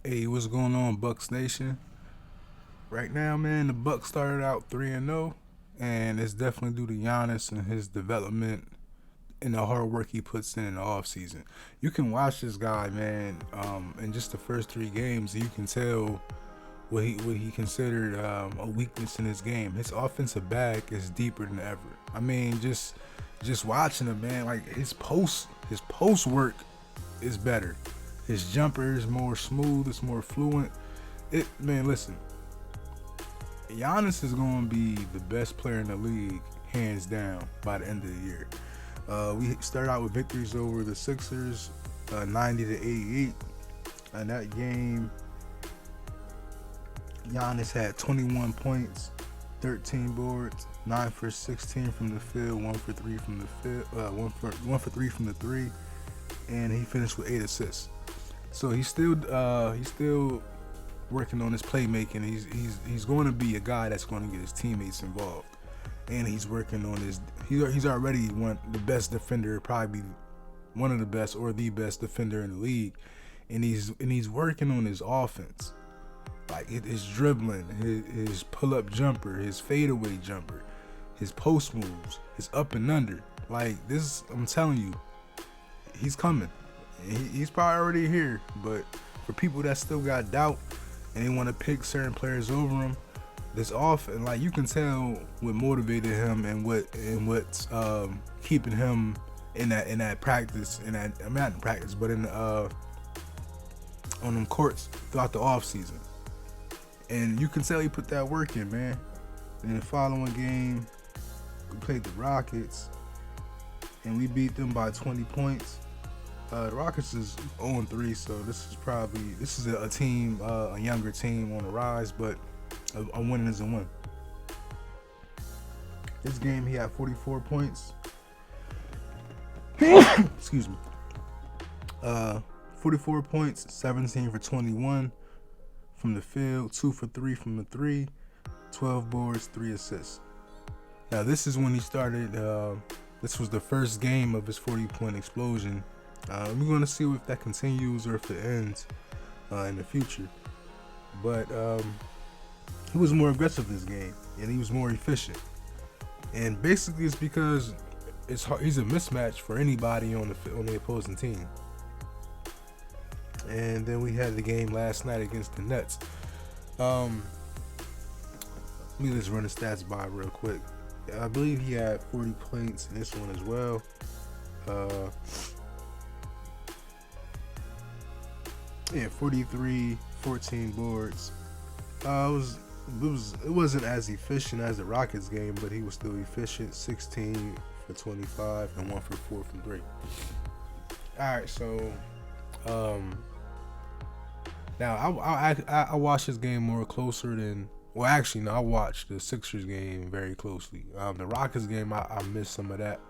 Hey, what's going on, Bucks Nation? Right now, man, the Bucks started out 3-0, and it's definitely due to Giannis and his development and the hard work he puts in the offseason. You can watch this guy, man, in just the first three games. You can tell what he considered a weakness in his game. His offensive bag is deeper than ever. I mean, just watching him, man, like his post work is better. His jumper is more smooth. It's more fluent. Man, listen. Giannis is going to be the best player in the league, hands down, by the end of the year. We started out with victories over the Sixers, 90 to 88. In that game, Giannis had 21 points, 13 boards, 9 for 16 from the field, 1 for 3 from the field, 1 for 3 from the three, and he finished with 8 assists. So he's still working on his playmaking. He's going to be a guy that's going to get his teammates involved, and he's working on his. He's already the best defender, probably one of the best or the best defender in the league, and he's working on his offense, like his dribbling, his pull up jumper, his fadeaway jumper, his post moves, his up and under. Like this, I'm telling you, he's coming. He's probably already here, but for people that still got doubt and they want to pick certain players over him, this off and like you can tell what motivated him and what's keeping him in that practice not in practice but in on them courts throughout the off season. And you can tell he put that work in, man. In the following game, we played the Rockets and we beat them by 20 points. The Rockets is 0-3, so this is a team, a younger team on the rise, but a win is a win. This game he had 44 points. Excuse me. 44 points, 17 for 21 from the field, 2 for 3 from the three, 12 boards, 3 assists. Now this is when he started. This was the first game of his 40-point explosion. We're going to see if that continues or if it ends in the future. But he was more aggressive this game, and he was more efficient. And basically, it's because he's a mismatch for anybody on the opposing team. And then we had the game last night against the Nets. Let me just run the stats by real quick. I believe he had 40 points in this one as well. Yeah, 43, 14 boards. It wasn't as efficient as the Rockets game, but he was still efficient. 16 for 25 and 1 for 4 from 3. All right, so now I watched this game more closer than. Well, actually, no, I watched the Sixers game very closely. The Rockets game, I missed some of that.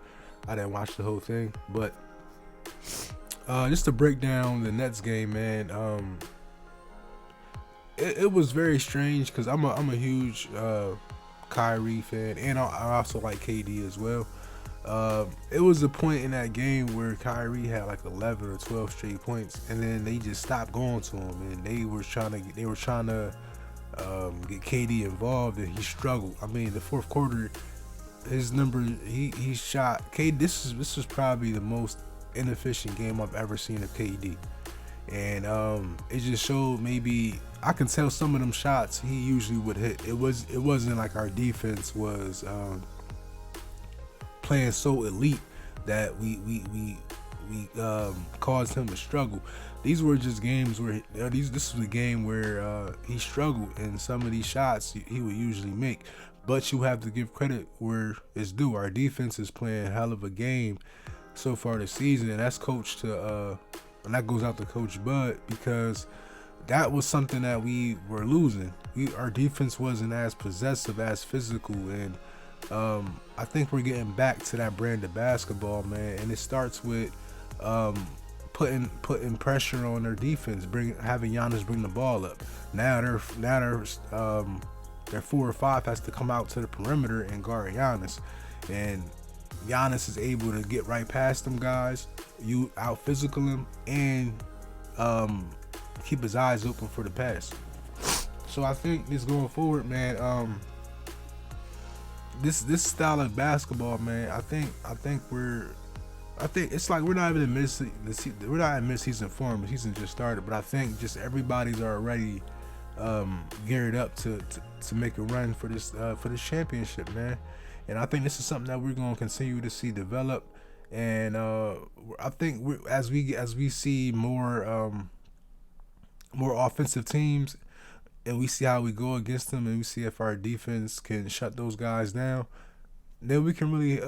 I didn't watch the whole thing, but. Just to break down the Nets game, man. It was very strange because I'm a huge Kyrie fan, and I also like KD as well. It was a point in that game where Kyrie had like 11 or 12 straight points, and then they just stopped going to him, and they were trying to get KD involved, and he struggled. I mean, the fourth quarter, his number he shot KD. This was probably the most inefficient game I've ever seen of KD, and it just showed. Maybe I can tell some of them shots he usually would hit. It wasn't like our defense was playing so elite that we caused him to struggle. These were just games where this was a game where he struggled, and some of these shots he would usually make. But you have to give credit where it's due. Our defense is playing a hell of a game so far this season, and that's and that goes out to Coach Bud, because that was something that we were losing. Our defense wasn't as possessive, as physical, and I think we're getting back to that brand of basketball, man. And it starts with putting pressure on their defense, having Giannis bring the ball up. Now their 4 or 5 has to come out to the perimeter and guard Giannis, and Giannis is able to get right past them guys, you out physical him, and keep his eyes open for the pass. So I think this going forward, man. This style of basketball, man. I think it's like we're not even in we're not in mid-season form. The season just started, but I think just everybody's already geared up to make a run for this championship, man. And I think this is something that we're going to continue to see develop. And I think as we see more offensive teams, and we see how we go against them, and we see if our defense can shut those guys down, then we can really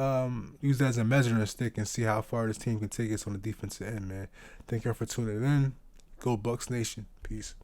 use that as a measuring stick and see how far this team can take us on the defensive end, man. Thank you for tuning in. Go Bucks Nation. Peace.